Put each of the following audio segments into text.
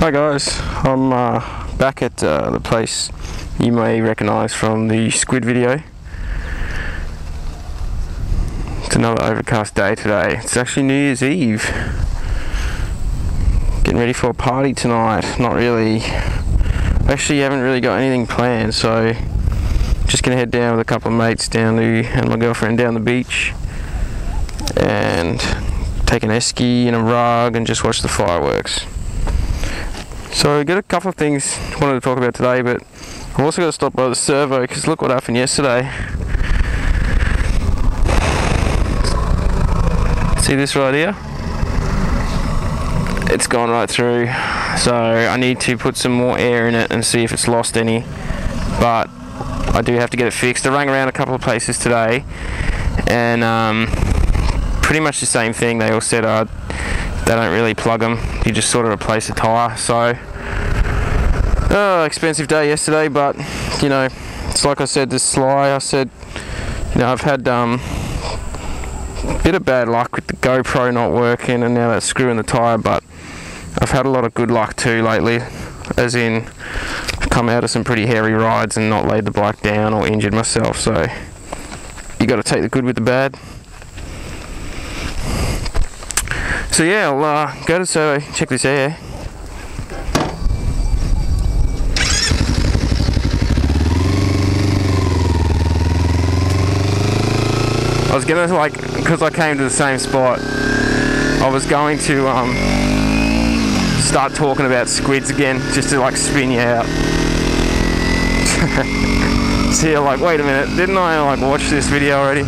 Hi guys, I'm back at the place you may recognise from the squid video. It's another overcast day today. It's actually New Year's Eve. Getting ready for a party tonight. Not really. Actually haven't really got anything planned, so just gonna head down with a couple of mates and my girlfriend down the beach and take an esky and a rug and just watch the fireworks. So I got a couple of things I wanted to talk about today, but I've also got to stop by the servo because look what happened yesterday. See this right here? It's gone right through, so I need to put some more air in it and see if it's lost any, but I do have to get it fixed. I rang around a couple of places today and pretty much the same thing. They all said they don't really plug them, you just sort of replace the tyre. So expensive day yesterday, but you know, it's like I said to Sly, I said, you know, I've had a bit of bad luck with the GoPro not working and now that's screwing the tyre, but I've had a lot of good luck too lately, as in I've come out of some pretty hairy rides and not laid the bike down or injured myself. So you got to take the good with the bad. So yeah, I'll go to the servo, check this air. I was gonna, like, because I came to the same spot, I was going to start talking about squids again, just to like spin you out. So you're like, wait a minute, didn't I like watch this video already?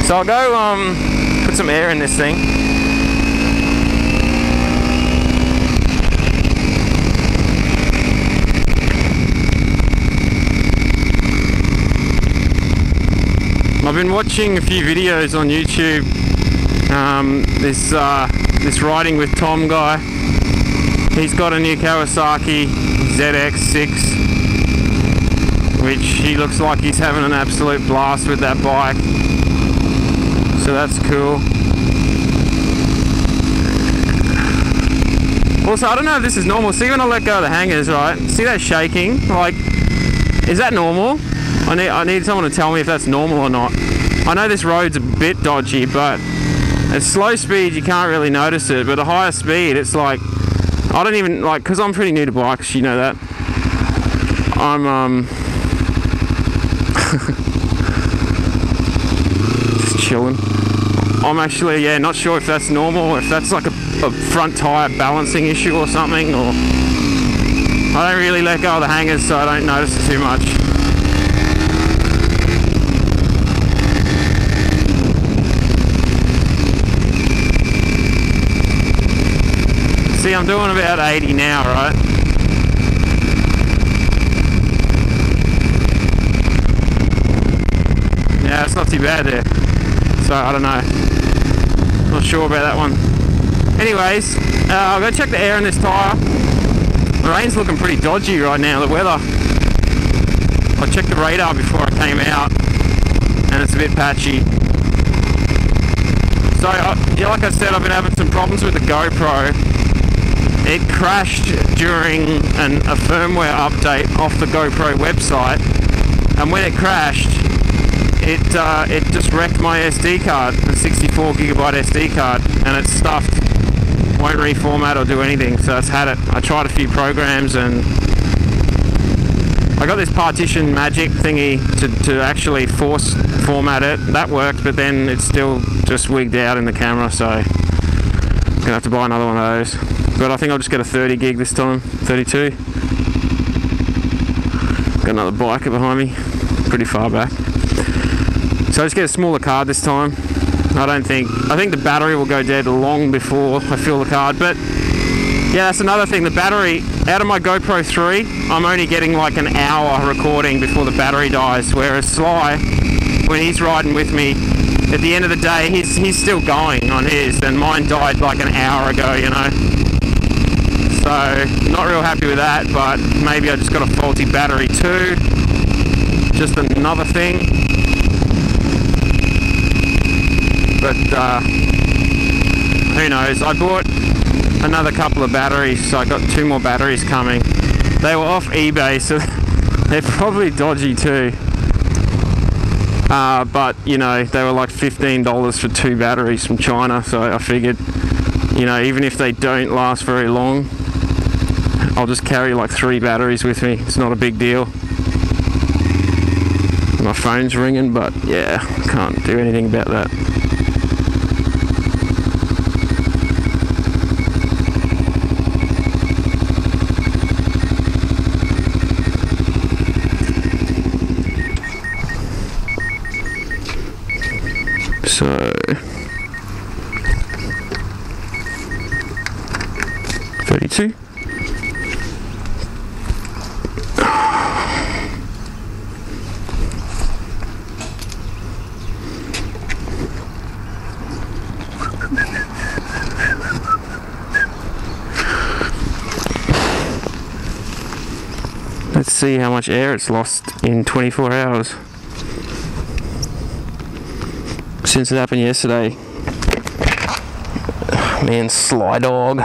So I'll go put some air in this thing. I've been watching a few videos on YouTube. This riding with Tom guy. He's got a new Kawasaki ZX6, which he looks like he's having an absolute blast with that bike. So that's cool. Also, I don't know if this is normal. See when I let go of the hangers, right? See that shaking? Like, is that normal? I need someone to tell me if that's normal or not. I know this road's a bit dodgy, but at slow speed you can't really notice it, but at higher speed it's like, I don't even, like, because I'm pretty new to bikes, you know that. I'm just chilling. I'm actually, yeah, not sure if that's normal, if that's like a front tyre balancing issue or something, or I don't really let go of the hangers, so I don't notice it too much. See, I'm doing about 80 now, right? Yeah, it's not too bad there. So, I don't know. Not sure about that one. Anyways, I'll go check the air in this tyre. The rain's looking pretty dodgy right now, the weather. I checked the radar before I came out, and it's a bit patchy. So, yeah, like I said, I've been having some problems with the GoPro. It crashed during a firmware update off the GoPro website, and when it crashed, it just wrecked my SD card, the 64 gigabyte SD card, and it's stuffed. Won't reformat or do anything, so it's had it. I tried a few programs and I got this partition magic thingy to actually force format it. That worked, but then it's still just wigged out in the camera, so I'm gonna have to buy another one of those. But I think I'll just get a 30 gig this time, 32. Got another biker behind me, pretty far back. So I just get a smaller card this time. I think the battery will go dead long before I fill the card, but yeah, that's another thing. The battery, out of my GoPro 3, I'm only getting like an hour recording before the battery dies, whereas Sly, when he's riding with me, at the end of the day, he's still going on his, and mine died like an hour ago, you know. So, not real happy with that, but maybe I just got a faulty battery too. Just another thing. But who knows? I bought another couple of batteries, so I got 2 more batteries coming. They were off eBay, so they're probably dodgy too. But you know, they were like $15 for 2 batteries from China, so I figured, you know, even if they don't last very long, I'll just carry like 3 batteries with me. It's not a big deal. My phone's ringing, but yeah, can't do anything about that. So 32. Let's see how much air it's lost in 24 hours. Since it happened yesterday. Man, Sly Dog.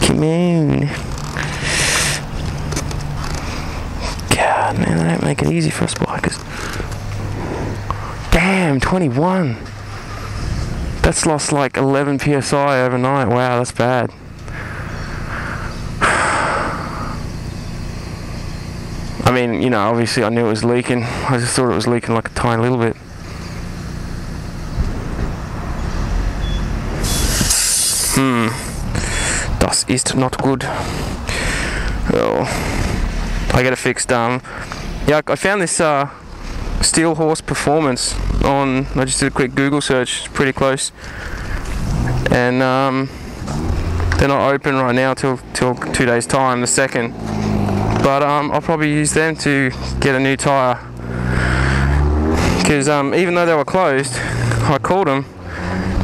Come on. God, man, they don't make it easy for us bikers. Damn, 21. That's lost like 11 psi overnight. Wow, that's bad. I mean, you know, obviously I knew it was leaking. I just thought it was leaking like a tiny little bit. Das ist not good. Oh, I get it fixed. Yeah, I found this Steel Horse Performance on. I just did a quick Google search. It's pretty close, and they're not open right now till 2 days time, the 2nd. But I'll probably use them to get a new tyre, because even though they were closed, I called them.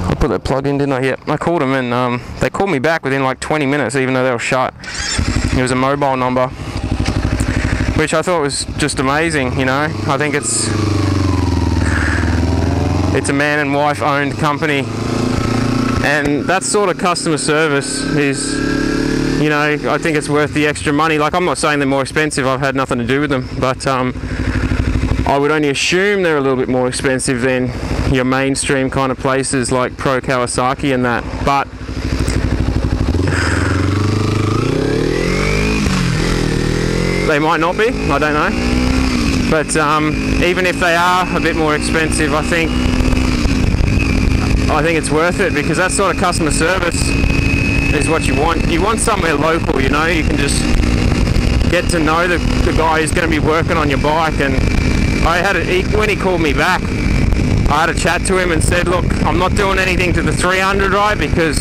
I put that plug in, didn't I? Yep, I called them, and they called me back within like 20 minutes, even though they were shut. It was a mobile number, which I thought was just amazing. You know, I think it's a man and wife owned company, and that sort of customer service is, you know, I think it's worth the extra money. Like, I'm not saying they're more expensive, I've had nothing to do with them, but I would only assume they're a little bit more expensive than your mainstream kind of places like Pro Kawasaki and that. But they might not be, I don't know. But even if they are a bit more expensive, I think it's worth it, because that sort of customer service is what you want. You want somewhere local, you know. You can just get to know the guy who's going to be working on your bike. And when he called me back, I had a chat to him and said, look, I'm not doing anything to the 300, right, because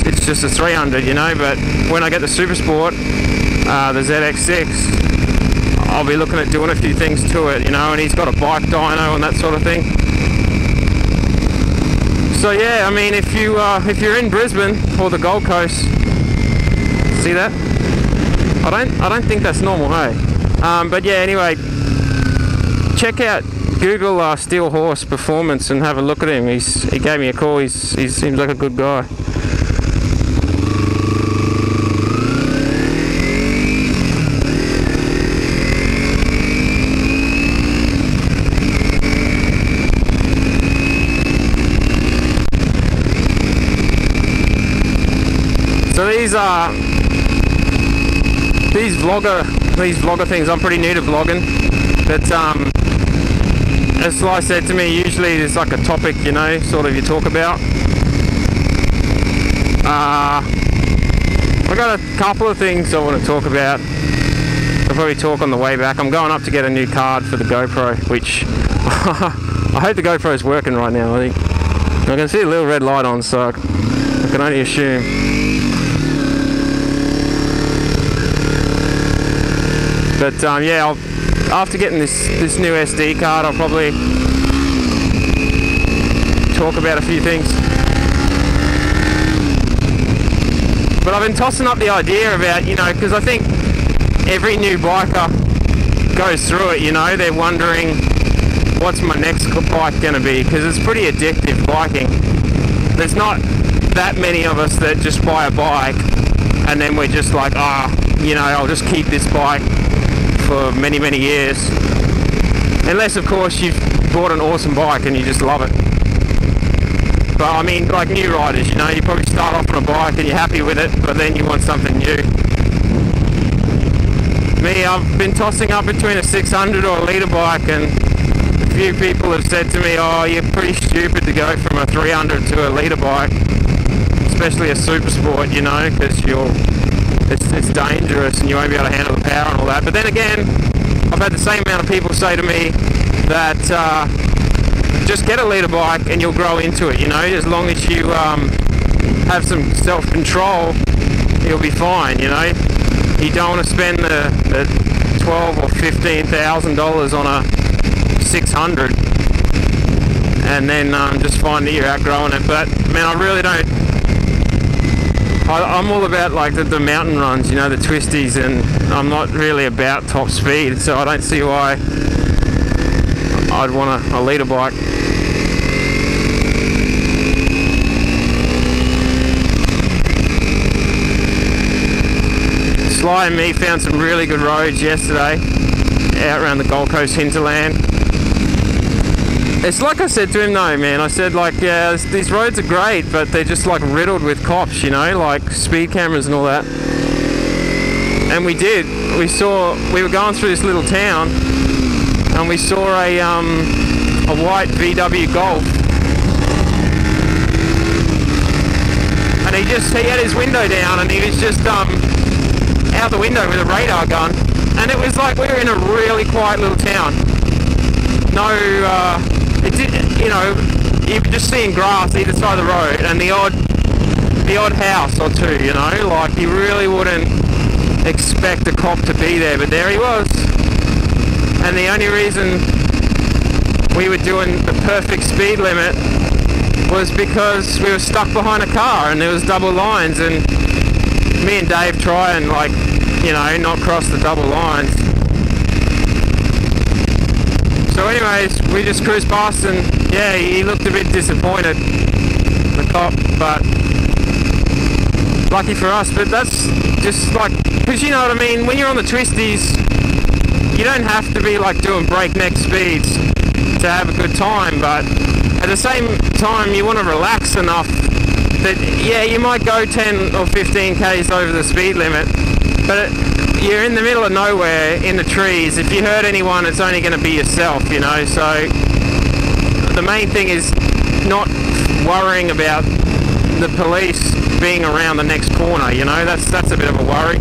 it's just a 300, you know. But when I get the Super Sport, the ZX6, I'll be looking at doing a few things to it, you know. And he's got a bike dyno and that sort of thing. So yeah, I mean, if you're in Brisbane or the Gold Coast, see that? I don't think that's normal, hey. But yeah, anyway, check out Google Steel Horse Performance and have a look at him. He gave me a call. He seems like a good guy. So these vlogger things, I'm pretty new to vlogging, but as Sly said to me, usually there's like a topic, you know, sort of you talk about. I got a couple of things I want to talk about. I'll probably talk on the way back. I'm going up to get a new card for the GoPro, which I hope the GoPro is working right now. I think I can see a little red light on, so I can only assume. But yeah, after getting this new SD card, I'll probably talk about a few things. But I've been tossing up the idea about, you know, because I think every new biker goes through it, you know. They're wondering, what's my next bike going to be, because it's pretty addictive, biking. There's not that many of us that just buy a bike and then we're just like, I'll just keep this bike for many, many years. Unless, of course, you've bought an awesome bike and you just love it. But I mean, like new riders, you probably start off on a bike and you're happy with it, but then you want something new. Me, I've been tossing up between a 600 or a litre bike, and a few people have said to me, oh, you're pretty stupid to go from a 300 to a litre bike, especially a super sport, because it's dangerous and you won't be able to handle the power and all that. But then again, I've had the same amount of people say to me that just get a litre bike and you'll grow into it, as long as you have some self-control, you'll be fine, You don't want to spend the $12,000 or $15,000 on a 600 and then just find that you're outgrowing it. But man, I really don't. I'm all about like the mountain runs, the twisties, and I'm not really about top speed, so I don't see why I'd want a litre bike. Sly and me found some really good roads yesterday out around the Gold Coast hinterland. It's like I said to him though, man, I said like, yeah, these roads are great, but they're just like riddled with cops, like speed cameras and all that. And we were going through this little town and we saw a white VW Golf. And he had his window down and he was just out the window with a radar gun, and it was like we were in a really quiet little town. No, you were just seeing grass either side of the road and the odd house or two, like you really wouldn't expect a cop to be there, but there he was. And the only reason we were doing the perfect speed limit was because we were stuck behind a car and there was double lines, and me and Dave try and not cross the double lines. So anyways, we just cruised past and yeah, he looked a bit disappointed, the cop, but lucky for us. But that's just like, because you know what I mean, when you're on the twisties, you don't have to be like doing breakneck speeds to have a good time, but at the same time you want to relax enough that, yeah, you might go 10 or 15 k's over the speed limit, but you're in the middle of nowhere in the trees. If you hurt anyone, it's only going to be yourself, so the main thing is not worrying about the police being around the next corner, that's a bit of a worry.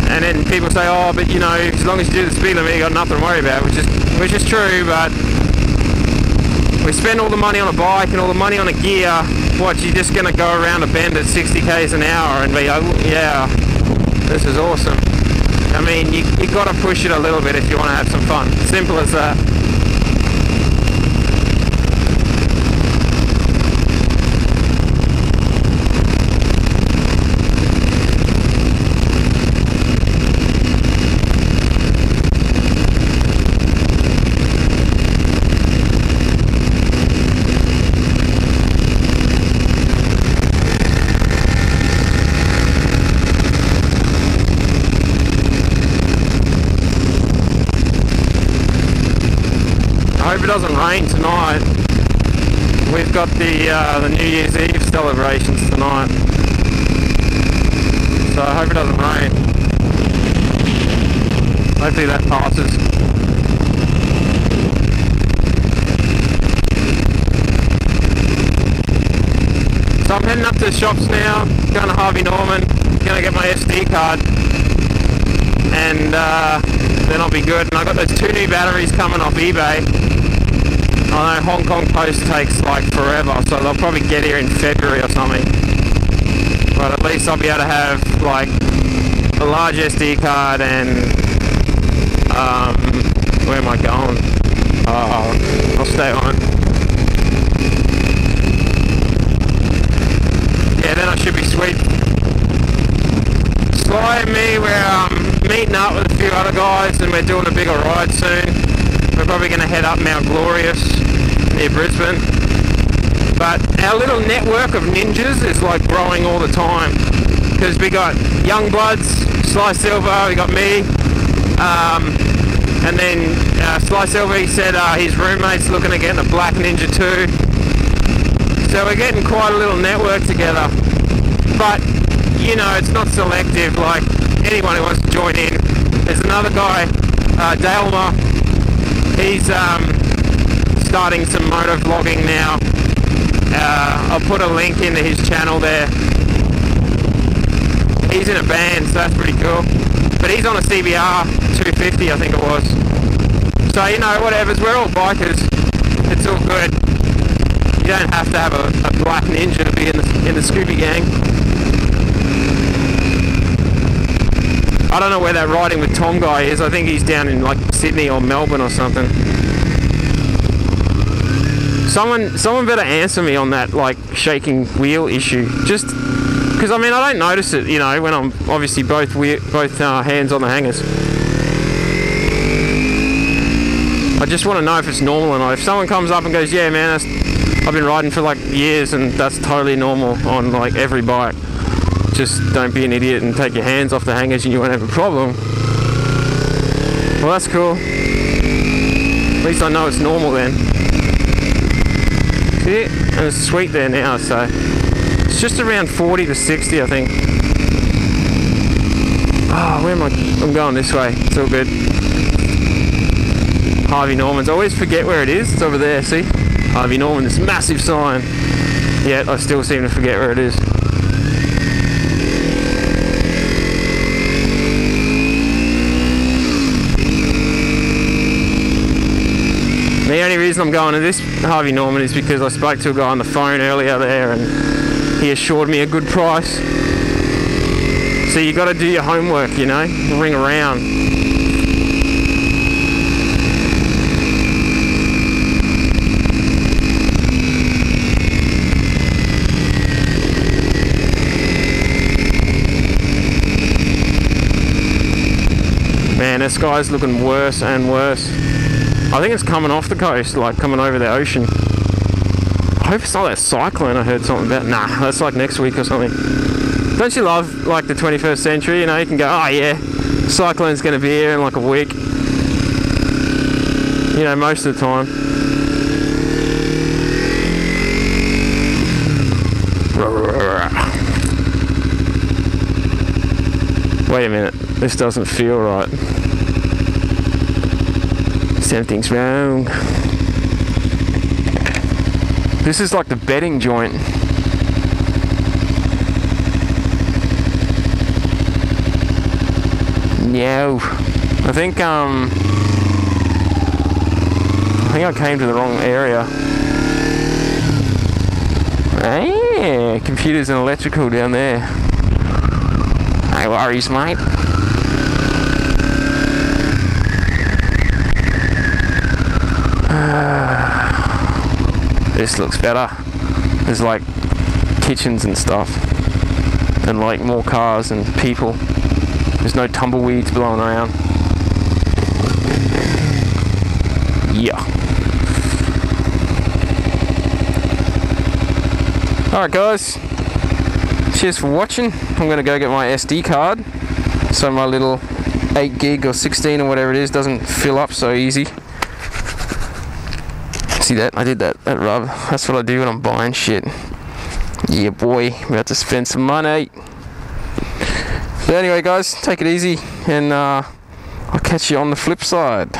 And then people say, oh, but as long as you do the speed limit, you got nothing to worry about, which is true. But we spend all the money on a bike and all the money on a gear. What, you're just going to go around a bend at 60 k's an hour and be, oh, yeah, this is awesome. I mean, you got to push it a little bit if you want to have some fun. Simple as that. I hope it doesn't rain tonight. We've got the New Year's Eve celebrations tonight, so I hope it doesn't rain. Hopefully that passes. So I'm heading up to the shops now, going to Harvey Norman, going to get my SD card, and then I'll be good. And I've got those 2 new batteries coming off eBay. I know Hong Kong Post takes like forever, so they'll probably get here in February or something. But at least I'll be able to have like a large SD card and where am I going? I'll stay on. Yeah, then I should be sweet. Sly and me, we're meeting up with a few other guys and we're doing a bigger ride soon. We're probably going to head up Mount Glorious near Brisbane. But our little network of ninjas is like growing all the time. Because we got Young Bloods, Sly Silver, we got me. And then Sly Silver, he said his roommate's looking at getting a Black Ninja too. So we're getting quite a little network together. But, you know, it's not selective, like anyone who wants to join in. There's another guy, Dalma, he's starting some moto vlogging now. I'll put a link into his channel there. He's in a band, so that's pretty cool. But he's on a CBR 250, I think it was. So, you know, whatever, we're all bikers. It's all good. You don't have to have a Black Ninja to be in the Scooby gang. I don't know where that Riding with Tom guy is. I think he's down in like Sydney or Melbourne or something. Someone better answer me on that like shaking wheel issue. Just because I mean I don't notice it, you know, when I'm obviously both hands on the hangers. I just want to know if it's normal or not. If someone comes up and goes, yeah man, I've been riding for like years and that's totally normal on like every bike. Just don't be an idiot and take your hands off the hangers and you won't have a problem. Well, that's cool. At least I know it's normal then. See it? And it's sweet there now, so it's just around 40 to 60, I think. Oh, where am I? I'm going this way. It's all good. Harvey Norman's. I always forget where it is. It's over there, see? Harvey Norman, this massive sign. Yet I still seem to forget where it is. The only reason I'm going to this Harvey Norman is because I spoke to a guy on the phone earlier there and he assured me a good price. So you got to do your homework, you know, ring around. Man, this guy's looking worse and worse. I think it's coming off the coast, like coming over the ocean. I hope it's not that cyclone I heard something about. Nah, that's like next week or something. Don't you love like the 21st century? You know, you can go, oh yeah, cyclone's going to be here in like a week. You know, most of the time. Wait a minute, this doesn't feel right. Something's wrong. This is like the bedding joint. No. I think I came to the wrong area. Hey, computers and electrical down there. No worries, mate. This looks better. There's like kitchens and stuff and like more cars and people. There's no tumbleweeds blowing around. Yeah. Alright guys, cheers for watching. I'm going to go get my SD card so my little 8 gig or 16 or whatever it is doesn't fill up so easy. See that? I did that rub. That's what I do when I'm buying shit. Yeah boy, about to spend some money. But anyway guys, take it easy and I'll catch you on the flip side.